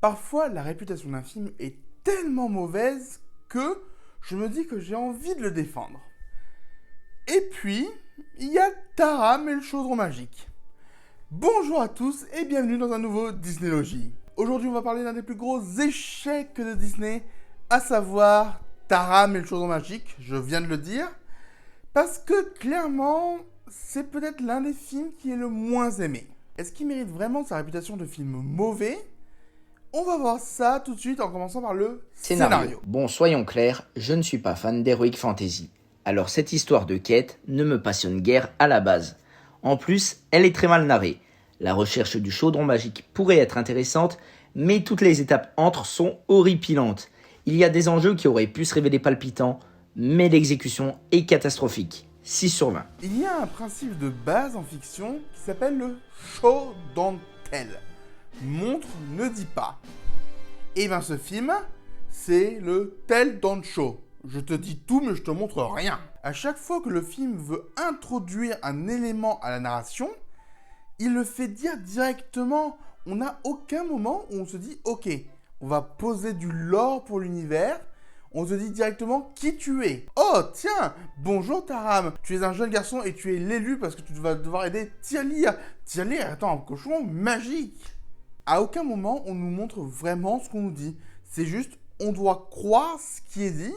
Parfois, la réputation d'un film est tellement mauvaise que je me dis que j'ai envie de le défendre. Et puis, il y a Taram et le chaudron magique. Bonjour à tous et bienvenue dans un nouveau Disneylogie. Aujourd'hui, on va parler d'un des plus gros échecs de Disney, à savoir Taram et le chaudron magique, je viens de le dire, parce que clairement, c'est peut-être l'un des films qui est le moins aimé. Est-ce qu'il mérite vraiment sa réputation de film mauvais ? On va voir ça tout de suite en commençant par le scénario. Bon, soyons clairs, je ne suis pas fan d'Heroic Fantasy. Alors cette histoire de quête ne me passionne guère à la base. En plus, elle est très mal narrée. La recherche du chaudron magique pourrait être intéressante, mais toutes les étapes entre sont horripilantes. Il y a des enjeux qui auraient pu se révéler palpitants, mais l'exécution est catastrophique. 6 sur 20. Il y a un principe de base en fiction qui s'appelle le show don't tell. Montre, ne dit pas. Et bien ce film, c'est le tell don't show. Je te dis tout mais je te montre rien. À chaque fois que le film veut introduire un élément à la narration, il le fait dire directement. On n'a aucun moment où on se dit ok, on va poser du lore pour l'univers. On te dit directement qui tu es. Oh tiens, bonjour Taram, tu es un jeune garçon et tu es l'élu parce que tu vas devoir aider Tirlir. Tirlir est un cochon magique. À aucun moment on nous montre vraiment ce qu'on nous dit. C'est juste, on doit croire ce qui est dit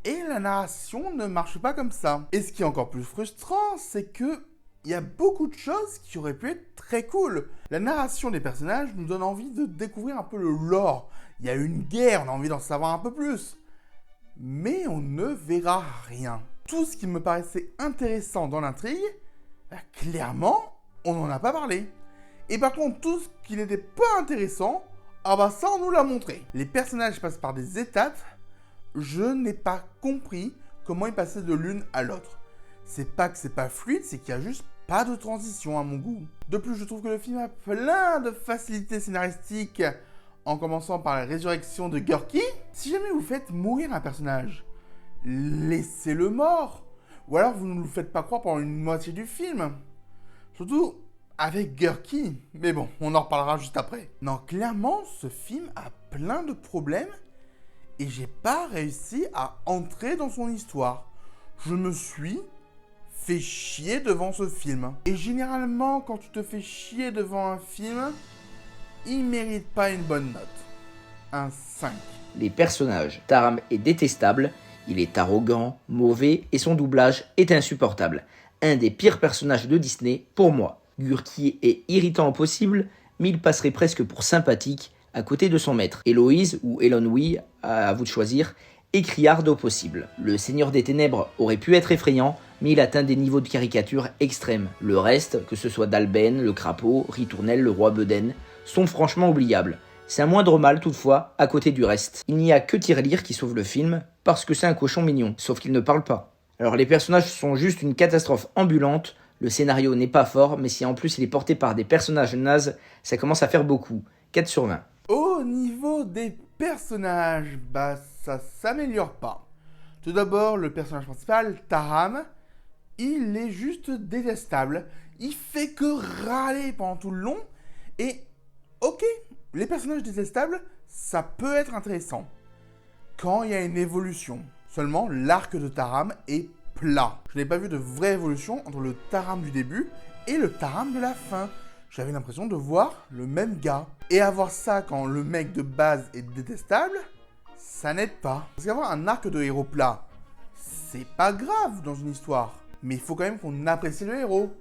et la narration ne marche pas comme ça. Et ce qui est encore plus frustrant, c'est que il y a beaucoup de choses qui auraient pu être très cool. La narration des personnages nous donne envie de découvrir un peu le lore. Il y a une guerre, on a envie d'en savoir un peu plus. Mais on ne verra rien. Tout ce qui me paraissait intéressant dans l'intrigue, clairement, on n'en a pas parlé. Et par contre, tout ce qui n'était pas intéressant, ça on nous l'a montré. Les personnages passent par des étapes, je n'ai pas compris comment ils passaient de l'une à l'autre. C'est pas que c'est pas fluide, c'est qu'il y a juste pas de transition à mon goût. De plus, je trouve que le film a plein de facilités scénaristiques, en commençant par la résurrection de Gurky. Si jamais vous faites mourir un personnage, laissez-le mort. Ou alors vous ne nous le faites pas croire pendant une moitié du film. Surtout avec Gurky. Mais bon, on en reparlera juste après. Non, clairement, ce film a plein de problèmes et j'ai pas réussi à entrer dans son histoire. Je me suis fait chier devant ce film. Et généralement, quand tu te fais chier devant un film, il mérite pas une bonne note. Un 5. Les personnages, Taram est détestable, il est arrogant, mauvais et son doublage est insupportable. Un des pires personnages de Disney pour moi. Gurky est irritant au possible, mais il passerait presque pour sympathique à côté de son maître. Héloïse ou Eilonwy, à vous de choisir, est criarde au possible. Le Seigneur des Ténèbres aurait pu être effrayant, mais il atteint des niveaux de caricature extrêmes. Le reste, que ce soit Dalben, le crapaud, Ritournelle, le roi Beden, sont franchement oubliables. C'est un moindre mal toutefois, à côté du reste. Il n'y a que Tirlir qui sauve le film, parce que c'est un cochon mignon, sauf qu'il ne parle pas. Alors les personnages sont juste une catastrophe ambulante, le scénario n'est pas fort, mais si en plus il est porté par des personnages nazes, ça commence à faire beaucoup. 4 sur 20. Au niveau des personnages, ça s'améliore pas. Tout d'abord, le personnage principal, Taram, il est juste détestable. Il fait que râler pendant tout le long. Et ok, les personnages détestables, ça peut être intéressant quand il y a une évolution. Seulement, l'arc de Taram est plat. Je n'ai pas vu de vraie évolution entre le Taram du début et le Taram de la fin. J'avais l'impression de voir le même gars. Et avoir ça quand le mec de base est détestable, ça n'aide pas. Parce qu'avoir un arc de héros plat, c'est pas grave dans une histoire. Mais il faut quand même qu'on apprécie le héros.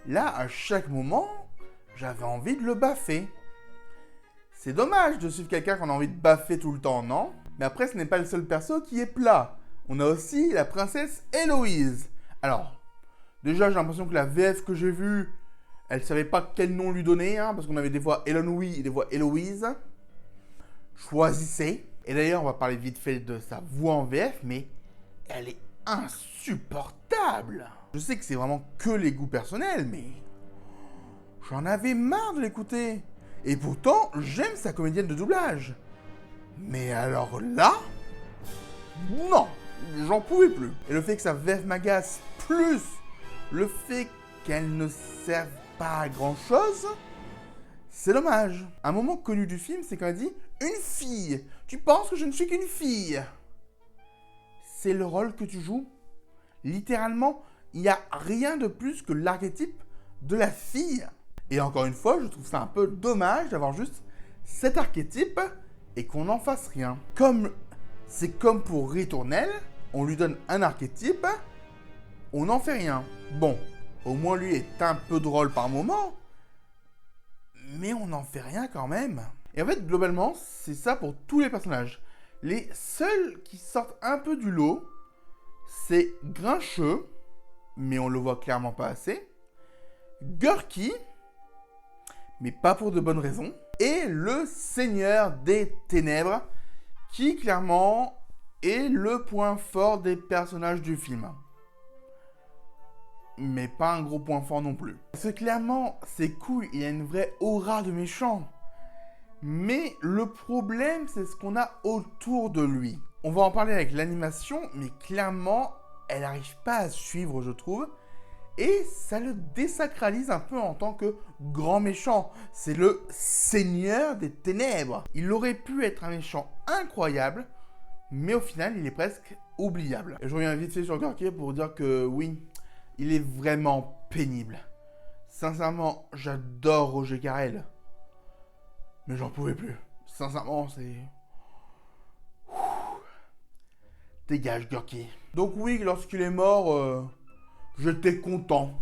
Là, à chaque moment, j'avais envie de le baffer. C'est dommage de suivre quelqu'un qu'on a envie de baffer tout le temps, non ? Mais après, ce n'est pas le seul perso qui est plat. On a aussi la princesse Héloïse. Alors, déjà, j'ai l'impression que la VF que j'ai vue, elle savait pas quel nom lui donner, parce qu'on avait des voix Eilonwy et des voix Héloïse. Choisissez. Et d'ailleurs, on va parler vite fait de sa voix en VF, mais elle est insupportable. Je sais que c'est vraiment que les goûts personnels, mais j'en avais marre de l'écouter. Et pourtant, j'aime sa comédienne de doublage. Mais alors là, non, j'en pouvais plus. Et le fait que sa VF m'agace, plus le fait qu'elle ne serve pas à grand chose, C'est dommage. Un moment connu du film, c'est quand elle dit « Une fille! Tu penses que je ne suis qu'une fille ?» C'est le rôle que tu joues. Littéralement, il n'y a rien de plus que l'archétype de la fille. Et encore une fois, je trouve ça un peu dommage d'avoir juste cet archétype et qu'on n'en fasse rien. C'est comme pour Ritournelle, on lui donne un archétype, on n'en fait rien. Bon, au moins lui est un peu drôle par moment, mais on n'en fait rien quand même. Et en fait, globalement, c'est ça pour tous les personnages. Les seuls qui sortent un peu du lot, c'est Grincheux, mais on le voit clairement pas assez, Gurky, mais pas pour de bonnes raisons, et le Seigneur des Ténèbres, qui clairement est le point fort des personnages du film. Mais pas un gros point fort non plus. Parce que clairement, c'est cool, il a une vraie aura de méchant. Mais le problème, c'est ce qu'on a autour de lui. On va en parler avec l'animation, mais clairement, elle n'arrive pas à suivre, je trouve. Et ça le désacralise un peu en tant que grand méchant. C'est le Seigneur des Ténèbres. Il aurait pu être un méchant incroyable, mais au final, il est presque oubliable. Et je reviens vite fait sur Gurky pour dire que oui, il est vraiment pénible. Sincèrement, j'adore Roger Carrel. Mais j'en pouvais plus. Sincèrement, c'est... Dégage, Gurky. Donc oui, lorsqu'il est mort, j'étais content.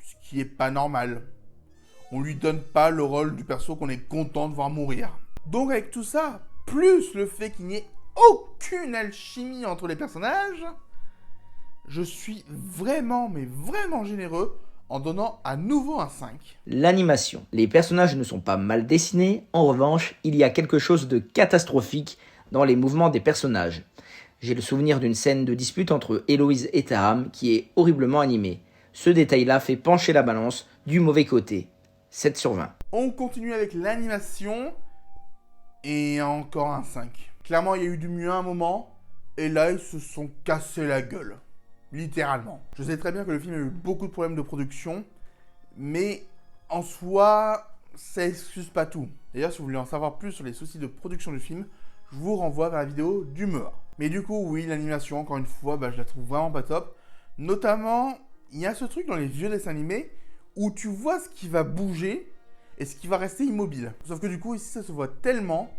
Ce qui est pas normal. On lui donne pas le rôle du perso qu'on est content de voir mourir. Donc avec tout ça, plus le fait qu'il n'y ait aucune alchimie entre les personnages, je suis vraiment, mais vraiment généreux en donnant à nouveau un 5. L'animation. Les personnages ne sont pas mal dessinés, en revanche, il y a quelque chose de catastrophique dans les mouvements des personnages. J'ai le souvenir d'une scène de dispute entre Héloïse et Taram qui est horriblement animée. Ce détail-là fait pencher la balance du mauvais côté. 7 sur 20. On continue avec l'animation et encore un 5. Clairement, il y a eu du mieux à un moment et là, ils se sont cassés la gueule. Littéralement. Je sais très bien que le film a eu beaucoup de problèmes de production, mais en soi, ça excuse pas tout. D'ailleurs, si vous voulez en savoir plus sur les soucis de production du film, je vous renvoie vers la vidéo d'humeur. Mais du coup, oui, l'animation, encore une fois, je la trouve vraiment pas top. Notamment, il y a ce truc dans les vieux dessins animés où tu vois ce qui va bouger et ce qui va rester immobile. Sauf que du coup, ici, ça se voit tellement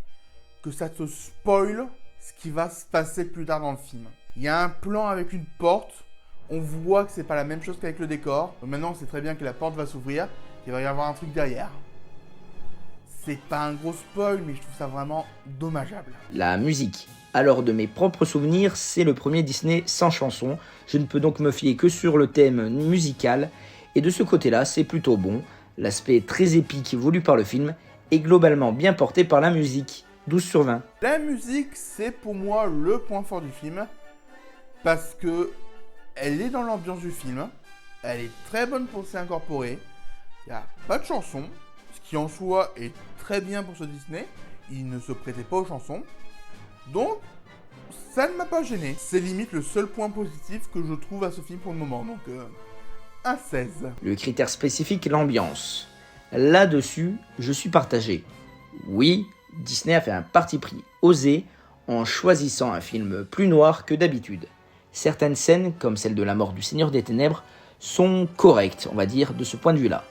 que ça te spoil ce qui va se passer plus tard dans le film. Il y a un plan avec une porte, on voit que c'est pas la même chose qu'avec le décor. Donc maintenant, on sait très bien que la porte va s'ouvrir, qu'il va y avoir un truc derrière. C'est pas un gros spoil, mais je trouve ça vraiment dommageable. La musique. Alors de mes propres souvenirs, c'est le premier Disney sans chanson. Je ne peux donc me fier que sur le thème musical. Et de ce côté-là, c'est plutôt bon. L'aspect très épique voulu par le film est globalement bien porté par la musique. 12 sur 20. La musique, c'est pour moi le point fort du film. Parce que elle est dans l'ambiance du film. Elle est très bonne pour s'y incorporer. Il n'y a pas de chansons. Ce qui en soi est très bien pour ce Disney. Il ne se prêtait pas aux chansons. Donc, ça ne m'a pas gêné. C'est limite le seul point positif que je trouve à ce film pour le moment. Donc, un 16. Le critère spécifique, l'ambiance. Là-dessus, je suis partagé. Oui, Disney a fait un parti pris osé en choisissant un film plus noir que d'habitude. Certaines scènes, comme celle de la mort du Seigneur des Ténèbres, sont correctes, on va dire, de ce point de vue-là.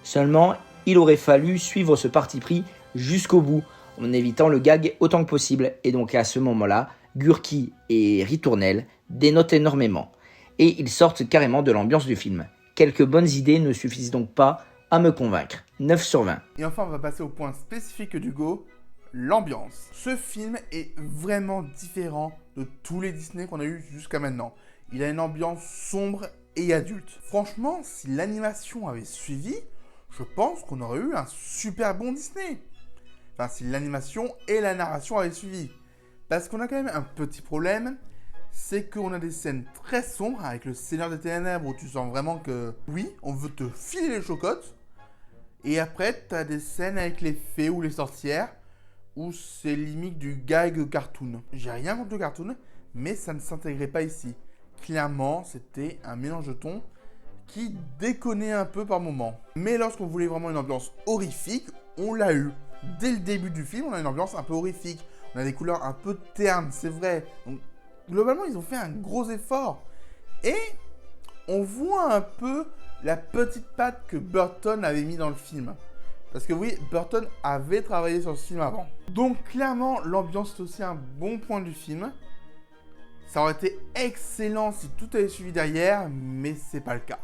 Seulement, il aurait fallu suivre ce parti pris jusqu'au bout, en évitant le gag autant que possible, et donc à ce moment-là, Gurky et Ritournelle dénotent énormément, et ils sortent carrément de l'ambiance du film. Quelques bonnes idées ne suffisent donc pas à me convaincre. 9 sur 20. Et enfin, on va passer au point spécifique d'Hugo, l'ambiance. Ce film est vraiment différent de tous les Disney qu'on a eu jusqu'à maintenant. Il a une ambiance sombre et adulte. Franchement, si l'animation avait suivi, je pense qu'on aurait eu un super bon Disney. Enfin, si l'animation et la narration avaient suivi. Parce qu'on a quand même un petit problème, c'est qu'on a des scènes très sombres avec le Seigneur des Ténèbres où tu sens vraiment que, oui, on veut te filer les chocottes. Et après, t'as des scènes avec les fées ou les sorcières où c'est limite du gag cartoon. J'ai rien contre le cartoon, mais ça ne s'intégrait pas ici. Clairement, c'était un mélange de tons qui déconnait un peu par moments. Mais lorsqu'on voulait vraiment une ambiance horrifique, on l'a eu. Dès le début du film, on a une ambiance un peu horrifique. On a des couleurs un peu ternes, c'est vrai. Donc, globalement, ils ont fait un gros effort. Et on voit un peu la petite patte que Burton avait mis dans le film. Parce que oui, Burton avait travaillé sur ce film avant. Donc clairement, l'ambiance est aussi un bon point du film. Ça aurait été excellent si tout avait suivi derrière, mais c'est pas le cas.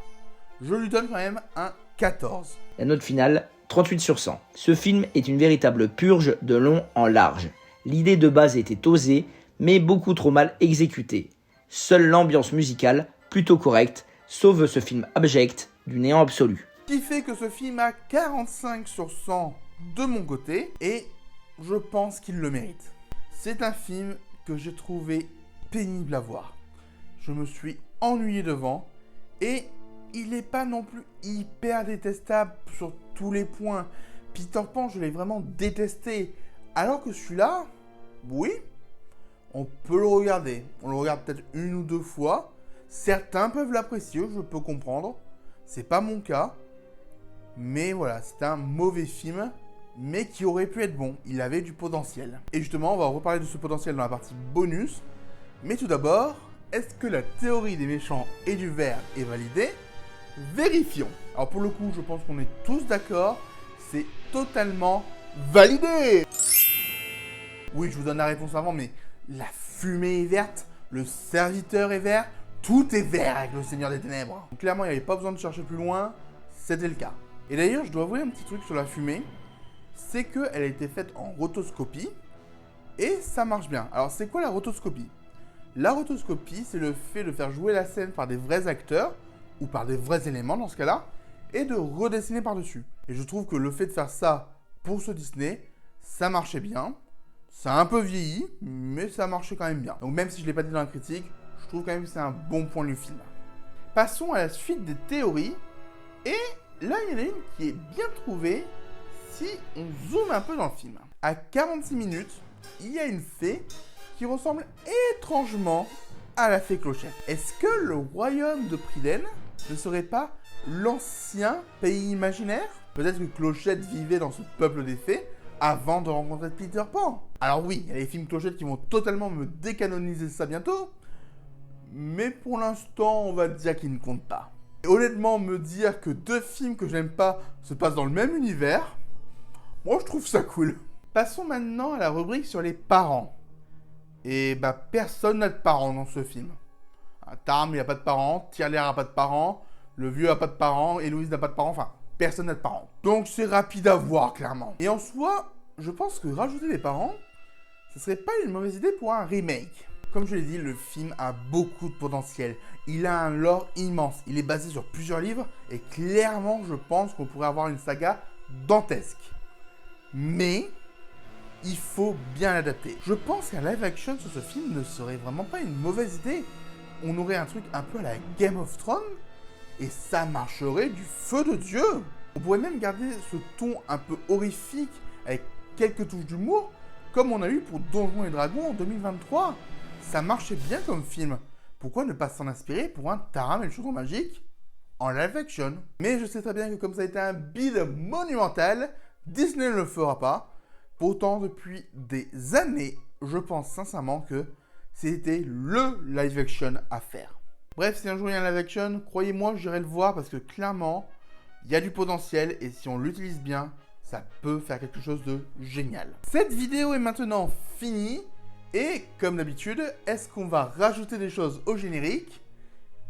Je lui donne quand même un 14. La note finale, 38 sur 100. Ce film est une véritable purge de long en large. L'idée de base était osée, mais beaucoup trop mal exécutée. Seule l'ambiance musicale, plutôt correcte, sauve ce film abject du néant absolu. Ce qui fait que ce film a 45 sur 100 de mon côté, et je pense qu'il le mérite. C'est un film que j'ai trouvé pénible à voir. Je me suis ennuyé devant, et il n'est pas non plus hyper détestable sur tous les points. Peter Pan, je l'ai vraiment détesté, alors que celui-là, oui, on peut le regarder. On le regarde peut-être une ou deux fois. Certains peuvent l'apprécier, je peux comprendre. C'est pas mon cas. Mais voilà, c'est un mauvais film, mais qui aurait pu être bon. Il avait du potentiel. Et justement, on va reparler de ce potentiel dans la partie bonus. Mais tout d'abord, est-ce que la théorie des méchants et du verre est validée? Vérifions. Alors pour le coup, je pense qu'on est tous d'accord. C'est totalement validé. Oui, je vous donne la réponse avant, mais la fumée est verte, le serviteur est vert, tout est vert avec le Seigneur des Ténèbres. Donc, clairement, il n'y avait pas besoin de chercher plus loin, c'était le cas. Et d'ailleurs, je dois avouer un petit truc sur la fumée, c'est qu'elle a été faite en rotoscopie, et ça marche bien. Alors, c'est quoi la rotoscopie? La rotoscopie, c'est le fait de faire jouer la scène par des vrais acteurs, ou par des vrais éléments dans ce cas-là, et de redessiner par-dessus. Et je trouve que le fait de faire ça pour ce Disney, ça marchait bien. Ça a un peu vieilli, mais ça marchait quand même bien. Donc même si je ne l'ai pas dit dans la critique, je trouve quand même que c'est un bon point du film. Passons à la suite des théories. Et là, il y en a une qui est bien trouvée si on zoome un peu dans le film. À 46 minutes, il y a une fée qui ressemble étrangement à la fée Clochette. Est-ce que le royaume de Priden ne serait pas l'ancien pays imaginaire? Peut-être que Clochette vivait dans ce peuple des fées avant de rencontrer Peter Pan. Alors oui, il y a les films Clochette qui vont totalement me décanoniser ça bientôt, mais pour l'instant, on va dire qu'ils ne comptent pas. Et honnêtement, me dire que deux films que j'aime pas se passent dans le même univers, moi je trouve ça cool. Passons maintenant à la rubrique sur les parents. Et bah personne n'a de parents dans ce film. Taram il a pas de parents, Tirelaire a pas de parents, le vieux a pas de parents, Héloïse n'a pas de parents, enfin personne n'a de parents. Donc c'est rapide à voir clairement. Et en soi, je pense que rajouter des parents, ce serait pas une mauvaise idée pour un remake. Comme je l'ai dit, le film a beaucoup de potentiel. Il a un lore immense. Il est basé sur plusieurs livres et clairement, je pense qu'on pourrait avoir une saga dantesque. Mais il faut bien l'adapter. Je pense qu'un live action sur ce film ne serait vraiment pas une mauvaise idée. On aurait un truc un peu à la Game of Thrones et ça marcherait du feu de Dieu. On pourrait même garder ce ton un peu horrifique avec quelques touches d'humour comme on a eu pour Donjons et Dragons en 2023. Ça marchait bien comme film. Pourquoi ne pas s'en inspirer pour un Taram et le chaudron magique en live action? Mais je sais très bien que comme ça a été un bide monumental, Disney ne le fera pas. Pourtant, depuis des années, je pense sincèrement que c'était le live action à faire. Bref, si un jour il y a un live action, croyez-moi, j'irai le voir parce que clairement, il y a du potentiel et si on l'utilise bien, ça peut faire quelque chose de génial. Cette vidéo est maintenant finie et comme d'habitude, est-ce qu'on va rajouter des choses au générique?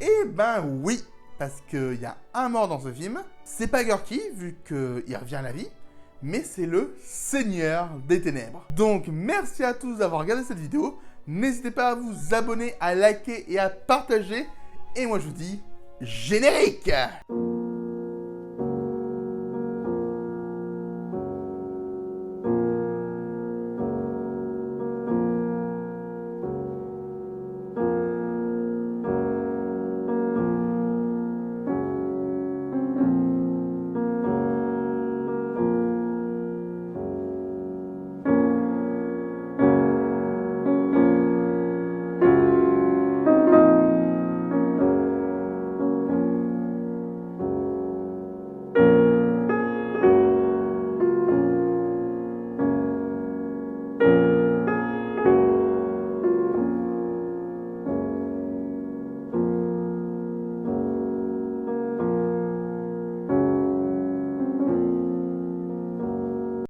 Eh ben oui, parce qu'il y a un mort dans ce film. C'est pas Gurky, vu qu'il revient à la vie, mais c'est le Seigneur des Ténèbres. Donc merci à tous d'avoir regardé cette vidéo. N'hésitez pas à vous abonner, à liker et à partager. Et moi je vous dis générique!